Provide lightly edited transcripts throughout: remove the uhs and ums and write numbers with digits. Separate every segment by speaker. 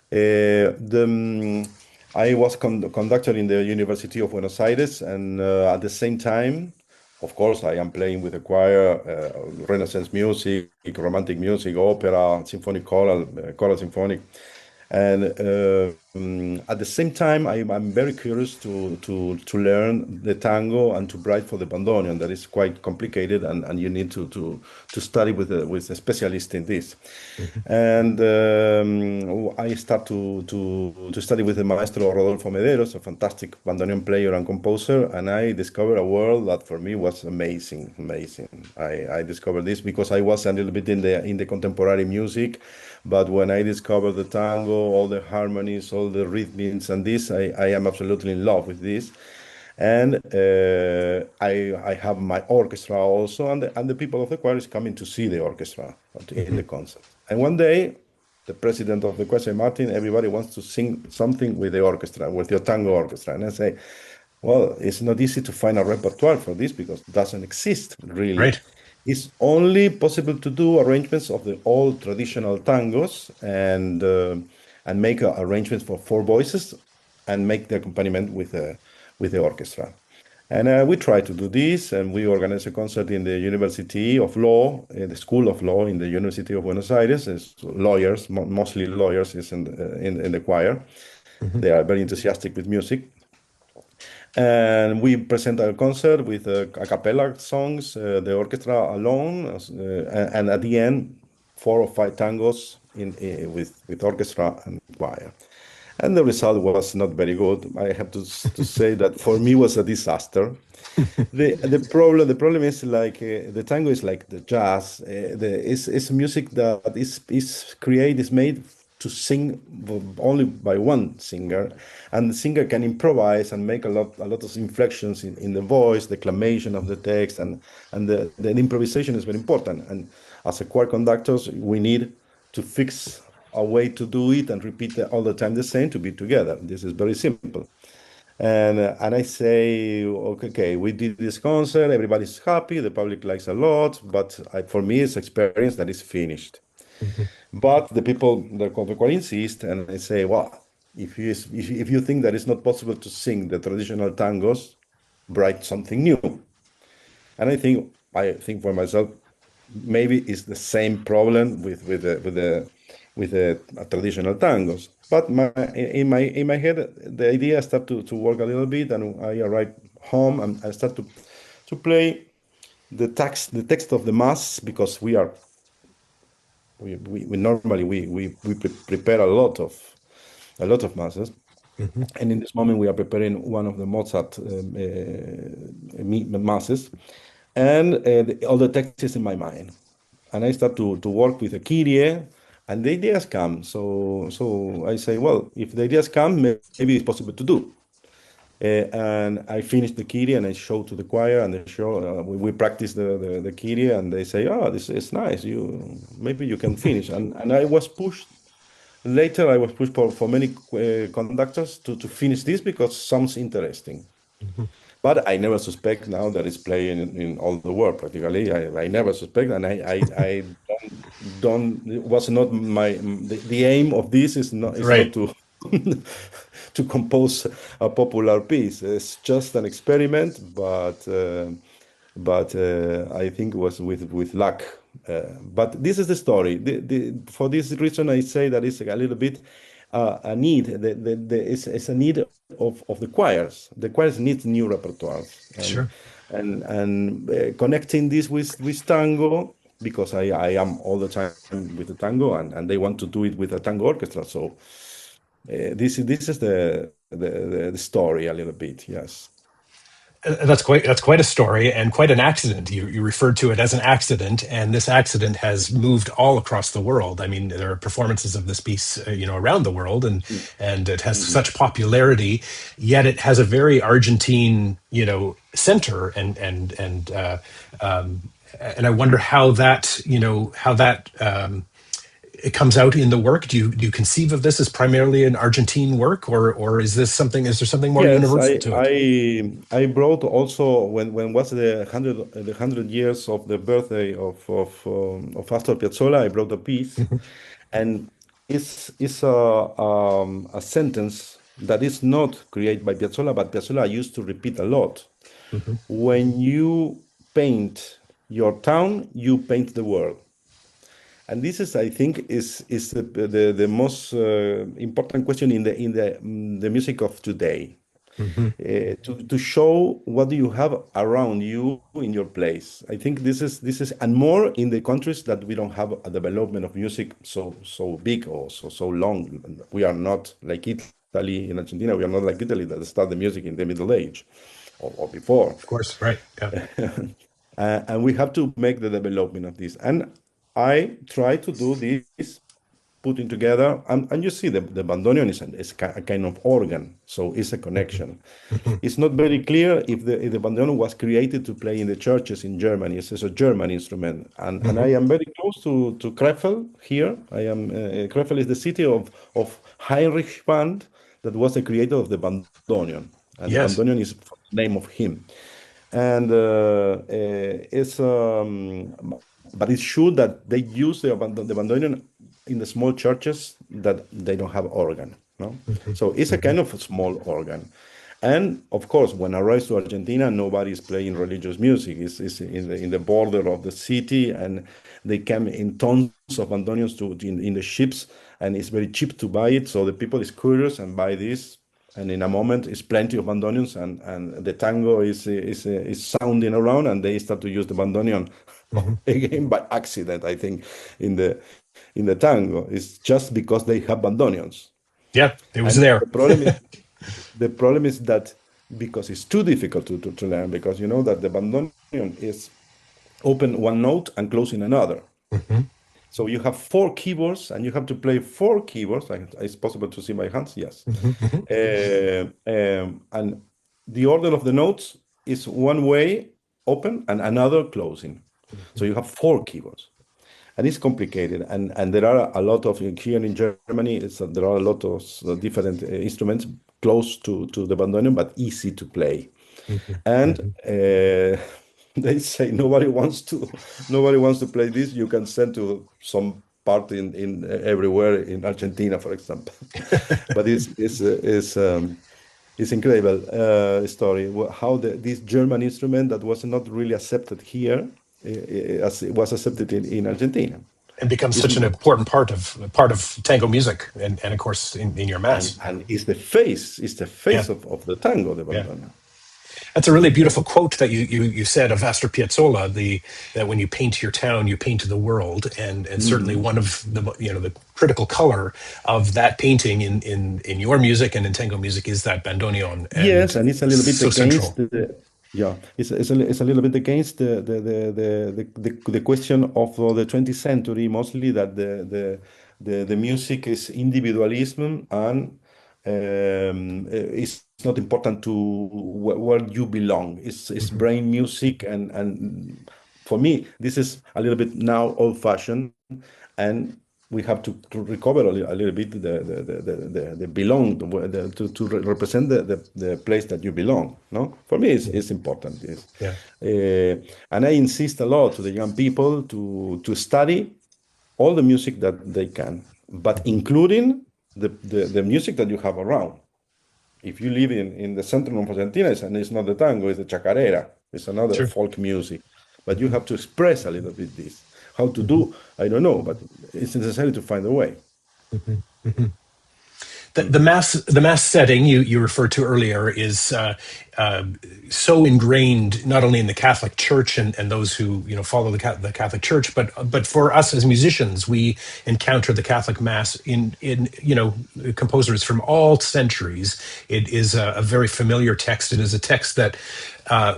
Speaker 1: The I was conductor in the University of Buenos Aires, and at the same time, of course, I am playing with the choir, Renaissance music, romantic music, opera, symphonic choral, choral symphonic. And at the same time, I'm very curious to learn the tango and to write for the bandoneon. That is quite complicated, and you need to study with a specialist in this.
Speaker 2: Mhm.
Speaker 1: And I start to study with the maestro Rodolfo Mederos, a fantastic bandoneon player and composer, and I discovered a world that for me was amazing, amazing. I discovered this because I was a little bit in the contemporary music, but when I discovered the tango, all the harmonies, all the rhythms, and this, I am absolutely in love with this. And I have my orchestra also, and the people of the choir is coming to see the orchestra in
Speaker 2: Mhm.
Speaker 1: the concert. And one day, the president of the choir said, Martin, everybody wants to sing something with the orchestra, with your tango orchestra. And I say, well, it's not easy to find a repertoire for this because it doesn't exist really.
Speaker 2: Right.
Speaker 1: It's only possible to do arrangements of the old traditional tangos and make arrangements for four voices and make the accompaniment with the orchestra. And we try to do this, and we organize a concert in the University of Law, in the School of Law in the University of Buenos Aires. It's lawyers, mostly lawyers, is in the choir.
Speaker 2: Mhm.
Speaker 1: They are very enthusiastic with music. And we present our concert with a cappella songs, the orchestra alone, and at the end, four or five tangos with orchestra and choir. And the result was not very good. I have to say that for me was a disaster. The problem is like the tango is like the jazz. It's music that is made to sing only by one singer, and the singer can improvise and make a lot of inflections in the voice, the clamation of the text, and the improvisation is very important. And as a choir conductors, we need to fix a way to do it and repeat all the time the same to be together. This is very simple. And I say, okay, we did this concert, everybody's happy, the public likes a lot, but for me, it's experience that is finished.
Speaker 2: Mhm.
Speaker 1: But the people, the choir insist, and I say, well, if you think that it's not possible to sing the traditional tangos, write something new. And I think for myself, maybe it's the same problem with the traditional tangos. But in my head, the idea start to work a little bit, and I arrive home and I start to play the text of the mass because we normally prepare a lot of masses,
Speaker 2: Mhm.
Speaker 1: and in this moment we are preparing one of the Mozart masses, and all the text is in my mind, and I start to work with the Kyrie, and the ideas come. So I say, well, if the ideas come, maybe it's possible to do. And I finish the Kyrie and I show to the choir, and they show we practice the Kyrie, and they say, oh, this is nice. Maybe you can finish. And I was pushed. Later, I was pushed for many conductors to finish this because sounds interesting.
Speaker 2: Mhm.
Speaker 1: But I never suspect now that it's playing in all the world practically. I never suspect, and I don't. It was not the aim of this is not
Speaker 2: Right.
Speaker 1: to to compose a popular piece. It's just an experiment, but I think it was with luck. But this is the story. For this reason, I say that it's a little bit a need. It's a need of the choirs. The choirs need new repertoires, and
Speaker 2: Sure.
Speaker 1: connecting this with tango because I am all the time with the tango, and they want to do it with a tango orchestra. So this is the story a little bit. Yes.
Speaker 2: That's quite a story and quite an accident. You referred to it as an accident, and this accident has moved all across the world. I mean, there are performances of this piece, around the world, and it has
Speaker 1: Mhm.
Speaker 2: such popularity. Yet it has a very Argentine, center, um, and I wonder how that it comes out in the work. Do you conceive of this as primarily an Argentine work, or is there something more
Speaker 1: Yes,
Speaker 2: universal
Speaker 1: I
Speaker 2: to it?
Speaker 1: I I brought also when was the 100 years of the birthday of Astor Piazzolla. I brought a piece, and is a sentence that is not created by Piazzolla, but Piazzolla used to repeat a lot.
Speaker 2: Hmm.
Speaker 1: When you paint your town, you paint the world. And this is, I think, is the most important question in the music of today.
Speaker 2: Hmm.
Speaker 1: To show what do you have around you in your place. I think this is and more in the countries that we don't have a development of music so big or so long. We are not like Italy in Argentina. We are not like Italy that started the music in the Middle Age or before.
Speaker 2: Of course, right? Yeah.
Speaker 1: And we have to make the development of this. And I try to do this, putting together, and you see the bandoneon is a kind of organ, so it's a
Speaker 2: Hmm.
Speaker 1: connection.
Speaker 2: Hmm.
Speaker 1: It's not very clear if the bandoneon was created to play in the churches in Germany. It's a German instrument, and I
Speaker 2: Hmm.
Speaker 1: am very close to Krefeld here. I am Krefeld is the city of Heinrich Band, that was the creator of the bandoneon, and the
Speaker 2: Yes.
Speaker 1: bandoneon is the name of him. And it's but it's true that they use the bandoneon in the small churches that they don't have organ, no?
Speaker 2: Hmm.
Speaker 1: So it's a
Speaker 2: Hmm.
Speaker 1: kind of a small organ. And of course, when I arrived to Argentina, nobody is playing religious music. It's in the border of the city, and they come in tons of bandoneons in the ships, and it's very cheap to buy it. So the people is curious and buy this, and in a moment it's plenty of bandoneons, and the tango is sounding around, and they start to use the bandoneon
Speaker 2: Hmm.
Speaker 1: again by accident. I think in the tango it's just because they have bandoneons,
Speaker 2: Yeah, it was
Speaker 1: and
Speaker 2: there.
Speaker 1: the problem is that because it's too difficult to learn, because you know that the bandoneon is open one note and closing another.
Speaker 2: Hmm.
Speaker 1: So you have four keyboards and you have to play four keyboards. It's possible to see my hands, yes.
Speaker 2: Hmm. Hmm.
Speaker 1: And the order of the notes is one way open and another closing. So you have four keyboards, and it's complicated. And there are a lot of here in Germany. There are a lot of different instruments close to the bandoneon, but easy to play. And
Speaker 2: Hmm.
Speaker 1: they say nobody wants to play this. You can send to some part in everywhere in Argentina, for example. But it's incredible story how this German instrument that was not really accepted here as it was accepted in Argentina.
Speaker 2: And becomes
Speaker 1: It's,
Speaker 2: such an important part of tango music, and of course in your
Speaker 1: and
Speaker 2: mass.
Speaker 1: and it's the face
Speaker 2: Yeah.
Speaker 1: of the tango, the
Speaker 2: Yeah.
Speaker 1: bandana.
Speaker 2: That's a really beautiful quote that you said of Astor Piazzolla. That when you paint your town, you paint the world, and certainly
Speaker 1: Mhm.
Speaker 2: one of the critical color of that painting in your music and in tango music is that bandoneon,
Speaker 1: Yes,
Speaker 2: and
Speaker 1: and it's a little bit
Speaker 2: so
Speaker 1: against
Speaker 2: central.
Speaker 1: yeah, it's a little bit against the question of the 20th century, mostly that the music is individualism, and it's not important to where you belong. It's
Speaker 2: Mhm.
Speaker 1: brain music, and for me this is a little bit now old-fashioned, and we have to recover a little bit the belong to represent the place that you belong. No, for me it's important.
Speaker 2: Yeah.
Speaker 1: And I insist a lot to the young people to study all the music that they can, but
Speaker 2: Mhm.
Speaker 1: including the music that you have around. If you live in the center of Argentina, it's not the tango, it's the chacarera, it's another
Speaker 2: Sure.
Speaker 1: folk music. But you
Speaker 2: Mhm.
Speaker 1: have to express a little bit this. How to
Speaker 2: Mhm.
Speaker 1: do, I don't know, but it's necessary to find a way.
Speaker 2: Mhm. Mhm. the,
Speaker 1: Mm.
Speaker 2: the mass setting you referred to earlier is uh, so ingrained not only in the Catholic Church and those who follow the Catholic Church, but for us as musicians, we encounter the Catholic Mass in composers from all centuries. It is a very familiar text. It is a text that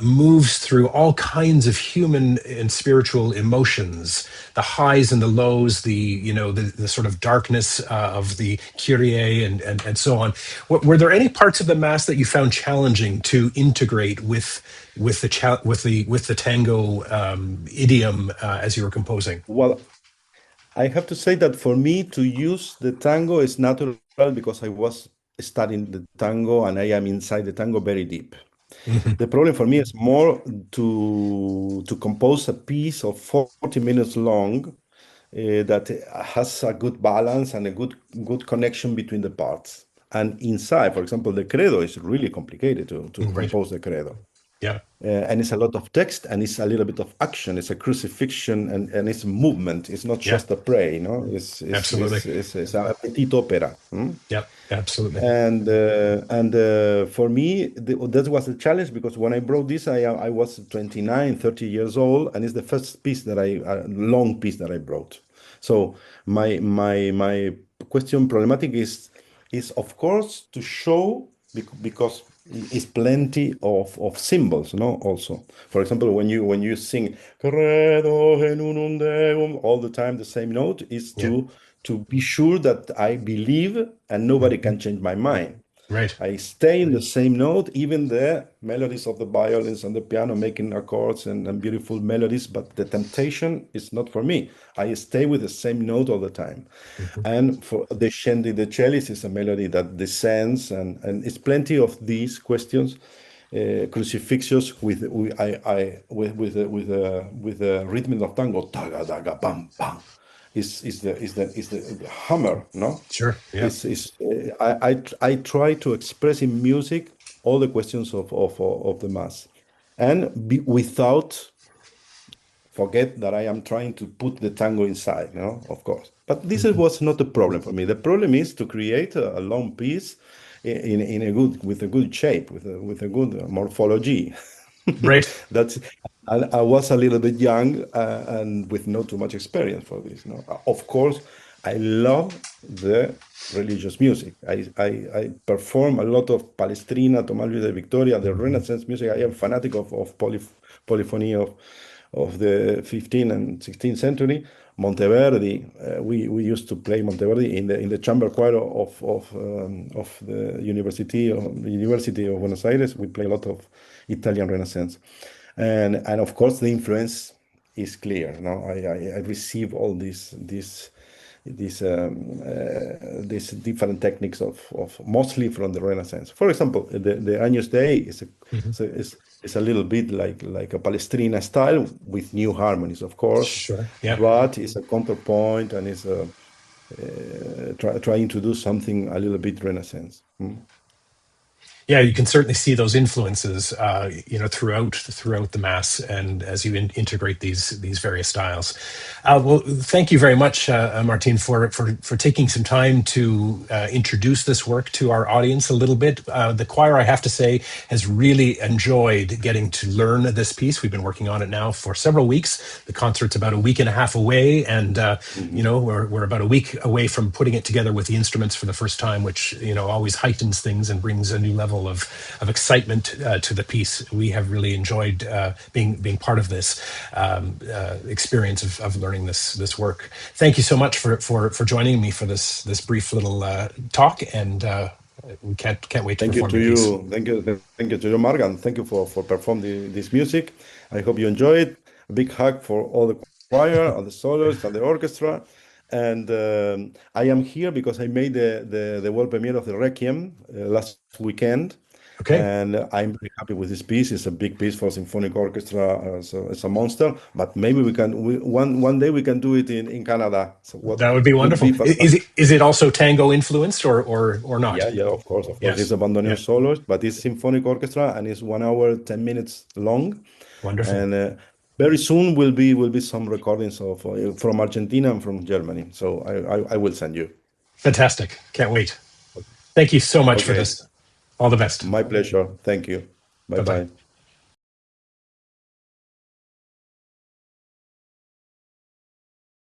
Speaker 2: moves through all kinds of human and spiritual emotions, the highs and the lows, the sort of darkness of the Kyrie and so on. Were there any parts of the mass that you found challenging to integrate with the tango idiom as you were composing?
Speaker 1: Well, I have to say that for me to use the tango is natural because I was studying the tango and I am inside the tango very deep.
Speaker 2: Hmm.
Speaker 1: The problem for me is more to compose a piece of 40 minutes long, that has a good balance and a good connection between the parts. And inside, for example, the credo is really complicated to
Speaker 2: Right.
Speaker 1: compose the credo.
Speaker 2: Yeah.
Speaker 1: And it's a lot of text and it's a little bit of action. It's a crucifixion and it's movement. It's not
Speaker 2: Yeah.
Speaker 1: just a prayer, you know.
Speaker 2: Absolutely.
Speaker 1: It's a petit opera.
Speaker 2: Yep. Absolutely.
Speaker 1: And for me, that was a challenge because when I brought this, I was 29, 30 years old, and it's the first piece that long piece that I brought. So my question problematic is of course to show because it's plenty of symbols, no? Also, for example, when you sing Credo in unum Deum all the time, the same note is
Speaker 2: Yeah.
Speaker 1: to be sure that I believe and nobody
Speaker 2: Mhm.
Speaker 1: can change my mind.
Speaker 2: Right.
Speaker 1: I stay in the same note, even the melodies of the violins and the piano making accords and beautiful melodies, but the temptation is not for me. I stay with the same note all the time.
Speaker 2: Mhm.
Speaker 1: And for the scendi, the cellist is a melody that descends, and it's plenty of these questions, crucifixions with the rhythm of tango, taga daga bam bam, is the hammer, no?
Speaker 2: Sure. Yeah.
Speaker 1: I try to express in music all the questions of the mass, and without forget that I am trying to put the tango inside, of course. But this
Speaker 2: Mhm.
Speaker 1: was not a problem for me. The problem is to create a long piece in a good with a good shape, with a good morphology.
Speaker 2: Right.
Speaker 1: That's I was a little bit young and with not too much experience for this. No, of course, I love the religious music. I perform a lot of Palestrina, Tomás Luis de Victoria, the
Speaker 2: Mhm.
Speaker 1: Renaissance music. I am fanatic of polyphony of the 15th and 16th century. Monteverdi, we used to play Monteverdi in the chamber choir of the University of Buenos Aires. We play a lot of Italian Renaissance, and of course the influence is clear. No, I receive all these different techniques of mostly from the Renaissance. For example, the Agnus Dei
Speaker 2: Mhm.
Speaker 1: is a little bit like a Palestrina style with new harmonies, of course,
Speaker 2: Sure. Yeah.
Speaker 1: but it's a counterpoint and it's trying to do something a little bit Renaissance.
Speaker 2: Yeah, you can certainly see those influences, throughout the mass, and as you integrate these various styles. Well, thank you very much, Martin, for taking some time to introduce this work to our audience a little bit. The choir, I have to say, has really enjoyed getting to learn this piece. We've been working on it now for several weeks. The concert's about a week and a half away, and
Speaker 1: Mhm.
Speaker 2: we're about a week away from putting it together with the instruments for the first time, which always heightens things and brings a new level of excitement to the piece. We have really enjoyed being part of this experience of learning this work. Thank you so much for joining me for this brief little talk, and we can't wait to
Speaker 1: Thank you
Speaker 2: perform
Speaker 1: to
Speaker 2: your piece.
Speaker 1: you. Thank you to you, Mark, and thank you for performing this music. I hope you enjoy it. A big hug for all the choir, all the soloists, and the orchestra. And I am here because I made the world premiere of the Requiem last weekend,
Speaker 2: Okay.
Speaker 1: and I'm very happy with this piece. It's a big piece for symphonic orchestra, so it's a monster. But maybe one day we can do it in Canada. So what
Speaker 2: That would be
Speaker 1: could be
Speaker 2: wonderful.
Speaker 1: fantastic.
Speaker 2: Is it also tango influenced or not?
Speaker 1: Yeah, yeah, of course, of course. It's
Speaker 2: Yes.
Speaker 1: a bandoneon
Speaker 2: Yeah.
Speaker 1: solos, but it's symphonic orchestra and it's 1 hour, 10 minutes long.
Speaker 2: Wonderful.
Speaker 1: And very soon will be some recordings of from Argentina and from Germany. So I will send you.
Speaker 2: Fantastic. Can't wait. Thank you so much for
Speaker 1: Okay,
Speaker 2: this. All the best.
Speaker 1: my pleasure. Thank you. Bye
Speaker 2: Bye bye.
Speaker 1: bye.